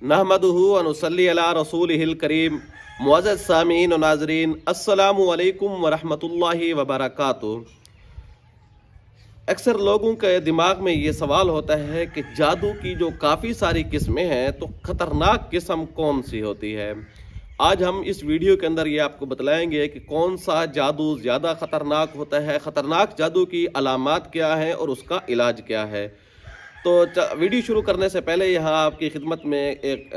नहमदुहु व नुसल्ली अला रसूलिहिल करीम। मुअज़्ज़ज़ सामीन व नाज़रीन, अस्सलामु अलैकुम व रहमतुल्लाहि व बरकातुहू। अक्सर लोगों के दिमाग में ये सवाल होता है कि जादू की जो काफ़ी सारी किस्में हैं, तो ख़तरनाक किस्म कौन सी होती है। आज हम इस वीडियो के अंदर ये आपको बतलाएंगे कि कौन सा जादू ज़्यादा ख़तरनाक होता है, ख़तरनाक जादू की अलामात क्या हैं और उसका इलाज क्या है। तो वीडियो शुरू करने से पहले यहाँ आपकी खिदमत में एक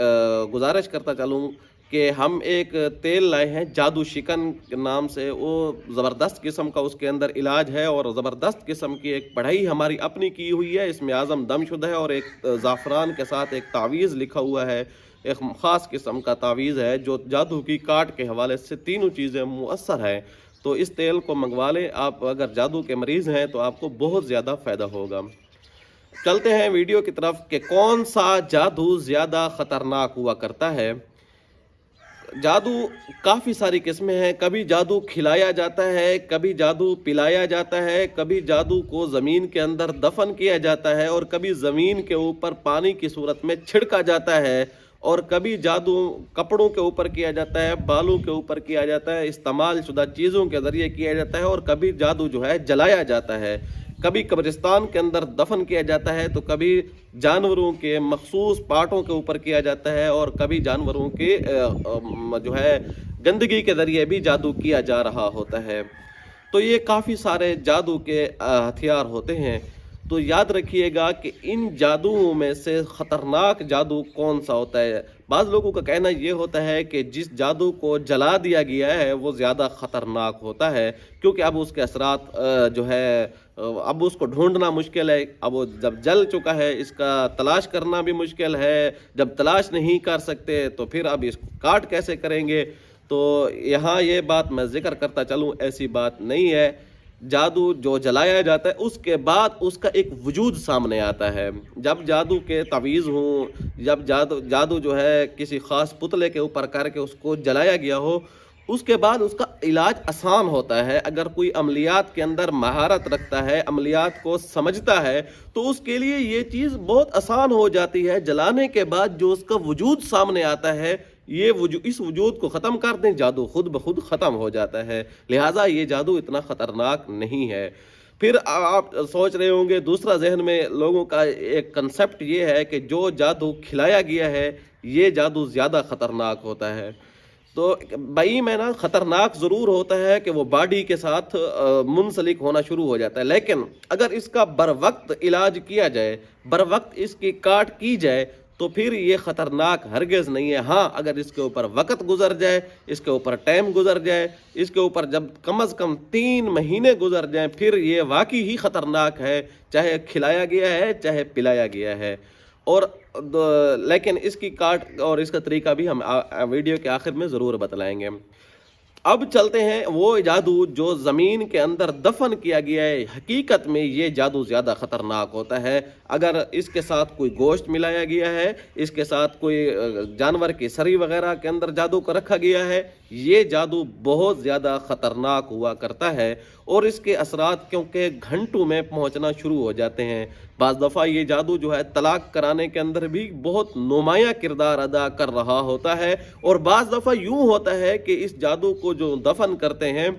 गुजारिश करता चलूँ कि हम एक तेल लाए हैं जादू शिकन के नाम से। वो ज़बरदस्त किस्म का उसके अंदर इलाज है और ज़बरदस्त किस्म की एक पढ़ाई हमारी अपनी की हुई है। इसमें आज़म दमशुदा है और एक ज़ाफ़रान के साथ एक तावीज़ लिखा हुआ है। एक ख़ास किस्म का तावीज़ है जो जादू की काट के हवाले से तीनों चीज़ें मुअस्सर हैं। तो इस तेल को मंगवा लें आप, अगर जादू के मरीज़ हैं तो आपको बहुत ज़्यादा फ़ायदा होगा। चलते हैं वीडियो की तरफ कि कौन सा जादू ज़्यादा ख़तरनाक हुआ करता है। जादू काफ़ी सारी किस्में हैं। कभी जादू खिलाया जाता है, कभी जादू पिलाया जाता है, कभी जादू को ज़मीन के अंदर दफन किया जाता है और कभी ज़मीन के ऊपर पानी की सूरत में छिड़का जाता है और कभी जादू कपड़ों के ऊपर किया जाता है, बालों के ऊपर किया जाता है, इस्तेमाल शुदा चीज़ों के ज़रिए किया जाता है और कभी जादू जो है जलाया जाता है। कभी कब्रिस्तान के अंदर दफन किया जाता है तो कभी जानवरों के मखसूस पार्टों के ऊपर किया जाता है और कभी जानवरों के जो है गंदगी के ज़रिए भी जादू किया जा रहा होता है। तो ये काफ़ी सारे जादू के हथियार होते हैं। तो याद रखिएगा कि इन जादुओं में से ख़तरनाक जादू कौन सा होता है। बाज़ लोगों का कहना ये होता है कि जिस जादू को जला दिया गया है वो ज़्यादा ख़तरनाक होता है, क्योंकि अब उसके असरात जो है अब उसको ढूंढना मुश्किल है। अब वो जब जल चुका है इसका तलाश करना भी मुश्किल है। जब तलाश नहीं कर सकते तो फिर अब इसको काट कैसे करेंगे। तो यहाँ ये बात मैं ज़िक्र करता चलूँ, ऐसी बात नहीं है। जादू जो जलाया जाता है उसके बाद उसका एक वजूद सामने आता है। जब जादू के तवीज़ हों, जब जादू जो है किसी ख़ास पुतले के ऊपर करके उसको जलाया गया हो, उसके बाद उसका इलाज आसान होता है। अगर कोई अमलियात के अंदर महारत रखता है, अमलियात को समझता है, तो उसके लिए ये चीज़ बहुत आसान हो जाती है। जलाने के बाद जो उसका वजूद सामने आता है, इस वजूद को ख़त्म कर दें, जादू खुद ब खुद ख़त्म हो जाता है। लिहाजा ये जादू इतना ख़तरनाक नहीं है। फिर आप सोच रहे होंगे, दूसरा जहन में लोगों का एक कंसेप्ट ये है कि जो जादू खिलाया गया है ये जादू ज़्यादा ख़तरनाक होता है। तो भाई में ना ख़तरनाक ज़रूर होता है कि वो बॉडी के साथ मुंसलिक होना शुरू हो जाता है, लेकिन अगर इसका बर वक्त इलाज किया जाए, बर वक्त इसकी काट की जाए, तो फिर ये ख़तरनाक हरगिज़ नहीं है। हाँ, अगर इसके ऊपर वक्त गुजर जाए, इसके ऊपर टाइम गुजर जाए, इसके ऊपर जब कम अज़ कम 3 महीने गुजर जाएं, फिर ये वाकई ही ख़तरनाक है, चाहे खिलाया गया है चाहे पिलाया गया है। और लेकिन इसकी काट और इसका तरीका भी हम वीडियो के आखिर में ज़रूर बतलाएंगे। अब चलते हैं वो जादू जो ज़मीन के अंदर दफन किया गया है। हकीकत में ये जादू ज़्यादा ख़तरनाक होता है। अगर इसके साथ कोई गोश्त मिलाया गया है, इसके साथ कोई जानवर की सरी वगैरह के अंदर जादू को रखा गया है, ये जादू बहुत ज़्यादा ख़तरनाक हुआ करता है और इसके असरात क्योंकि घंटों में पहुंचना शुरू हो जाते हैं। बाज़ दफ़ा ये जादू जो है तलाक कराने के अंदर भी बहुत नुमायाँ किरदार अदा कर रहा होता है। और बाज़ दफ़ा यूँ होता है कि इस जादू को जो दफन करते हैं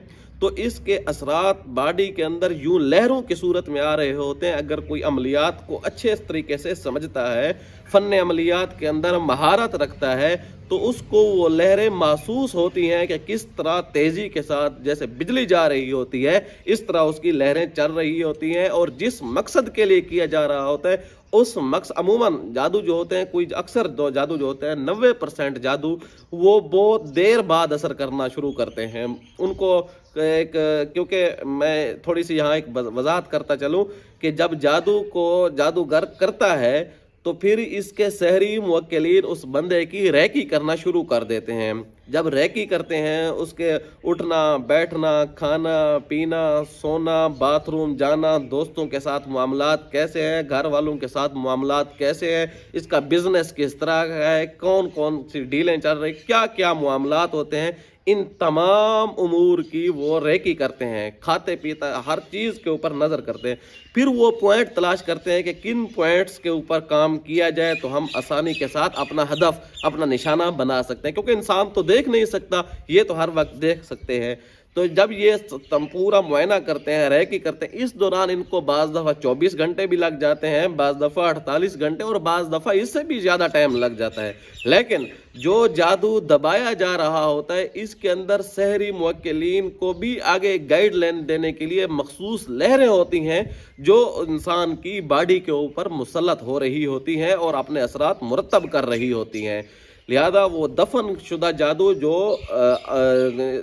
तो इसके असरात बॉडी के अंदर यूं लहरों की सूरत में आ रहे होते हैं। अगर कोई अमलियात को अच्छे तरीके से समझता है, फ़न अमलियात के अंदर महारत रखता है, तो उसको वो लहरें महसूस होती हैं कि किस तरह तेज़ी के साथ जैसे बिजली जा रही होती है, इस तरह उसकी लहरें चल रही होती हैं। और जिस मकसद के लिए किया जा रहा होता है उस मकसद, अमूमन जादू जो होते हैं, कोई अक्सर जादू जो होते हैं 90% जादू वो बहुत देर बाद असर करना शुरू करते हैं। उनको एक, क्योंकि मैं थोड़ी सी यहाँ एक वजाहत करता चलूँ कि जब जादू को जादूगर करता है तो फिर इसके सहरी मुवक्किलीन उस बंदे की रैकी करना शुरू कर देते हैं। जब रैकी करते हैं उसके उठना बैठना, खाना पीना, सोना, बाथरूम जाना, दोस्तों के साथ मामलात कैसे हैं, घर वालों के साथ मामलात कैसे हैं, इसका बिजनेस किस तरह का है, कौन कौन सी डीलें चल रही, क्या क्या मामलात होते हैं, इन तमाम उमूर की वो रेकी करते हैं, खाते पीते हर चीज़ के ऊपर नज़र करते हैं। फिर वो पॉइंट तलाश करते हैं कि किन पॉइंट्स के ऊपर काम किया जाए तो हम आसानी के साथ अपना हदफ, अपना निशाना बना सकते हैं, क्योंकि इंसान तो देख नहीं सकता, ये तो हर वक्त देख सकते हैं। तो जब ये पूरा मुआयना करते हैं, रेकी करते हैं, इस दौरान इनको बाज़ दफ़ा 24 घंटे भी लग जाते हैं, बाज़ दफ़ा 48 घंटे और बाज़ दफ़ा इससे भी ज़्यादा टाइम लग जाता है। लेकिन जो जादू दबाया जा रहा होता है, इसके अंदर सहरी मुवक्किलीन को भी आगे गाइडलाइन देने के लिए मखसूस लहरें होती हैं जो इंसान की बॉडी के ऊपर मुसल्लत हो रही होती हैं और अपने असरात मुरतब कर रही होती हैं। लिहाजा वो दफन शुदा जादू जो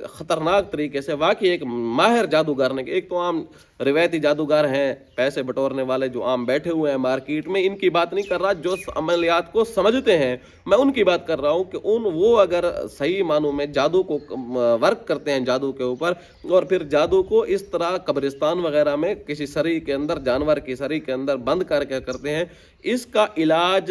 ख़तरनाक तरीके से वाकई एक माहिर जादूगर ने, एक तो आम रिवायती जादूगर हैं पैसे बटोरने वाले जो आम बैठे हुए हैं मार्केट में, इनकी बात नहीं कर रहा, जो अमलियात को समझते हैं मैं उनकी बात कर रहा हूँ कि वो अगर सही मानों में जादू को वर्क करते हैं जादू के ऊपर, और फिर जादू को इस तरह कब्रिस्तान वगैरह में किसी सरी के अंदर, जानवर की सरी के अंदर बंद करके करते हैं, इसका इलाज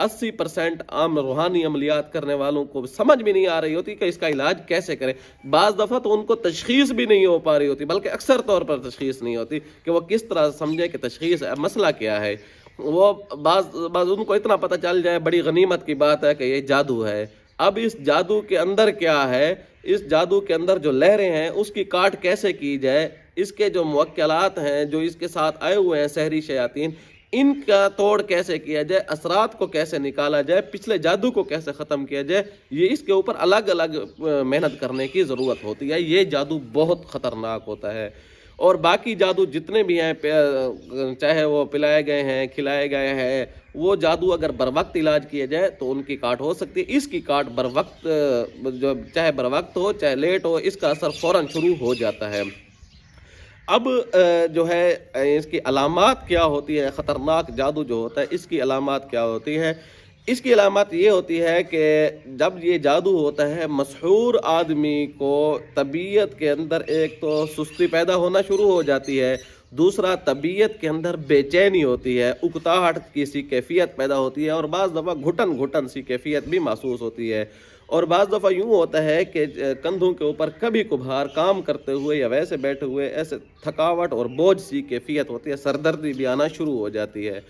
80% आम रूहानी अमलियात करने वालों को समझ भी नहीं आ रही होती कि इसका इलाज कैसे करें। बाज़ दफ़ा तो उनको तशख़ीस भी नहीं हो पा रही होती, बल्कि अक्सर तौर पर तशख़ीस नहीं होती कि वो किस तरह समझे कि तशख़ीस मसला क्या है। वो बाज़ उनको इतना पता चल जाए, बड़ी गनीमत की बात है कि ये जादू है। अब इस जादू के अंदर क्या है, इस जादू के अंदर जो लहरें हैं उसकी काट कैसे की जाए, इसके जो मुवक्किलात हैं जो इसके साथ आए हुए हैं सहरी शयातीन, इनका तोड़ कैसे किया जाए, असरात को कैसे निकाला जाए, पिछले जादू को कैसे ख़त्म किया जाए, ये इसके ऊपर अलग अलग मेहनत करने की ज़रूरत होती है। ये जादू बहुत ख़तरनाक होता है। और बाकी जादू जितने भी हैं, चाहे वो पिलाए गए हैं, खिलाए गए हैं, वो जादू अगर बर वक्त इलाज किया जाए तो उनकी काट हो सकती है। इसकी काट बर वक्त, जो चाहे बर वक्त हो चाहे लेट हो, इसका असर फ़ौरन शुरू हो जाता है। अब जो है इसकी अलामात क्या होती है, ख़तरनाक जादू जो होता है इसकी अलामात क्या होती है। इसकी अलामत ये होती है कि जब ये जादू होता है, मशहूर आदमी को तबीयत के अंदर एक तो सुस्ती पैदा होना शुरू हो जाती है, दूसरा तबीयत के अंदर बेचैनी होती है, उकताहट की सी कैफियत पैदा होती है, और बाज़ दफ़ा घुटन घुटन सी कैफियत भी महसूस होती है। और बाज़ दफ़ा यूँ होता है कि कंधों के ऊपर कभी कभार काम करते हुए या वैसे बैठे हुए ऐसे थकावट और बोझ सी कैफियत होती है, सरदर्दी भी आना शुरू हो जाती है,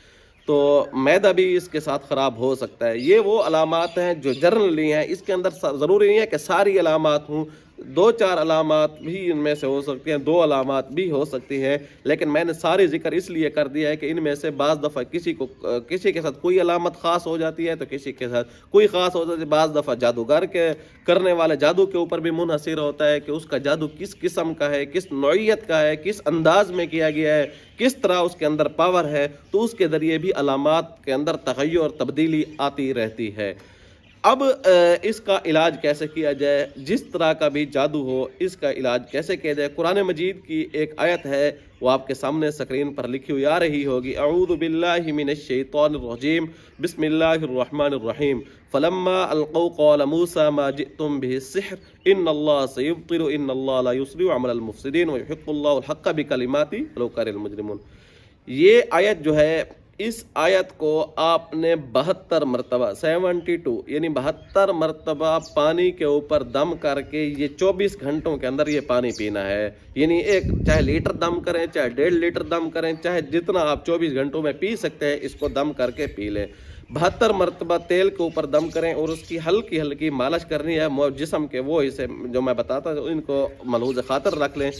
तो मैदा भी इसके साथ ख़राब हो सकता है। ये वो अलामात हैं जो जनरली हैं, इसके अंदर ज़रूरी नहीं है कि सारी अलामात हों, 2-4 अलामात भी इनमें से हो सकती हैं, 2 अलामात भी हो सकती हैं, लेकिन मैंने सारी ज़िक्र इसलिए कर दिया है कि इनमें से बाज़ दफ़ा किसी के साथ कोई अलामत ख़ास हो जाती है तो किसी के साथ कोई ख़ास हो जाती है। बाज़ दफ़ा जादूगर के करने वाले जादू के ऊपर भी मुनहसर होता है कि उसका जादू किस किस्म का है, किस नौइयत का है, किस अंदाज में किया गया है, किस तरह उसके अंदर पावर है, तो उसके ज़रिए भी अलामात के अंदर तग़य्युर और तब्दीली आती रहती है। अब इसका इलाज कैसे किया जाए, जिस तरह का भी जादू हो इसका इलाज कैसे किया जाए। कुरान मजीद की एक आयत है, वो आपके सामने स्क्रीन पर लिखी हुई आ रही होगी। अऊज़ु बिल्लाहि मिनश शैतानिर रजीम, बिस्मिल्लाहिर रहमानिर रहीम, फलम्मा अलक़ौ क़ाल मूसा मा जिअ्तुम बिहि सिह्र इन्नल्लाह सयुब्तिलु इन्नल्लाह ला युस्लिहु अमलल मुफ़्सिदीन व युहिक़्क़ुल्लाहुल हक़्क़ बिकलिमातिही वलौ करिहल मुजरिमून। ये आयत जो है, इस आयत को आपने 72 मरतबा 72 यानी 72 मरतबा पानी के ऊपर दम करके ये 24 घंटों के अंदर ये पानी पीना है। यानी एक चाहे लीटर दम करें, चाहे 1.5 लीटर दम करें, चाहे जितना आप 24 घंटों में पी सकते हैं, इसको दम करके पी लें। 72 मरतबा तेल के ऊपर दम करें और उसकी हल्की हल्की मालिश करनी है जिस्म के वो हिस्से जो मैं बताता हूँ, इनको मलहूज़ खातर रख लें।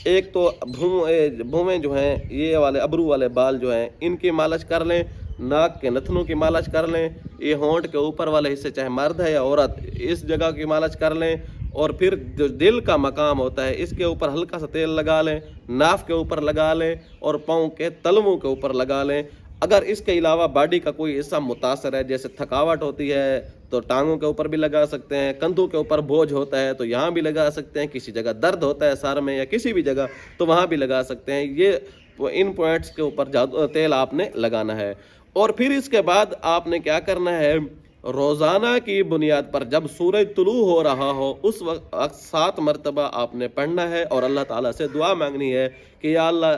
एक तो भूमें जो हैं, ये वाले अबरू वाले बाल जो हैं, इनकी मालिश कर लें, नाक के नथनों की मालिश कर लें, ये होंठ के ऊपर वाले हिस्से चाहे मर्द है या औरत, इस जगह की मालिश कर लें। और फिर जो दिल का मकाम होता है इसके ऊपर हल्का सा तेल लगा लें, नाफ के ऊपर लगा लें और पाँव के तलवों के ऊपर लगा लें। अगर इसके अलावा बॉडी का कोई हिस्सा मुतासर है, जैसे थकावट होती है तो टांगों के ऊपर भी लगा सकते हैं, कंधों के ऊपर बोझ होता है तो यहाँ भी लगा सकते हैं, किसी जगह दर्द होता है सर में या किसी भी जगह तो वहाँ भी लगा सकते हैं। ये इन पॉइंट्स के ऊपर तेल आपने लगाना है। और फिर इसके बाद आपने क्या करना है, روزانہ کی بنیاد پر جب سورج طلوع ہو رہا ہو اس وقت 7 مرتبہ آپ نے پڑھنا ہے اور اللہ تعالیٰ سے دعا مانگنی ہے کہ یا اللہ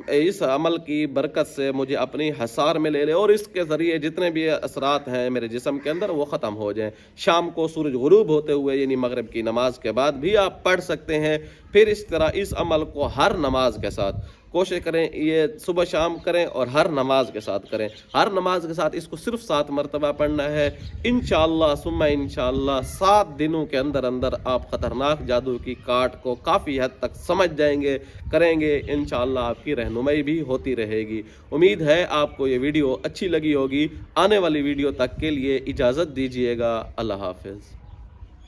اس عمل کی برکت سے مجھے اپنی حصار میں لے لے اور اس کے ذریعے جتنے بھی اثرات ہیں میرے جسم کے اندر وہ ختم ہو جائیں۔ شام کو سورج غروب ہوتے ہوئے یعنی مغرب کی نماز کے بعد بھی آپ پڑھ سکتے ہیں۔ پھر اس طرح اس عمل کو ہر نماز کے ساتھ کوشش کریں، یہ صبح شام کریں اور ہر نماز کے ساتھ کریں۔ ہر نماز کے ساتھ اس کو صرف 7 مرتبہ پڑھنا ہے۔ انشاءاللہ ثم انشاءاللہ 7 دنوں کے اندر اندر آپ خطرناک جادو کی کاٹ کو کافی حد تک سمجھ جائیں گے، کریں گے۔ انشاءاللہ آپ کی رہنمائی بھی ہوتی رہے گی۔ امید ہے آپ کو یہ ویڈیو اچھی لگی ہوگی۔ آنے والی ویڈیو تک کے لیے اجازت دیجیے گا۔ اللہ حافظ۔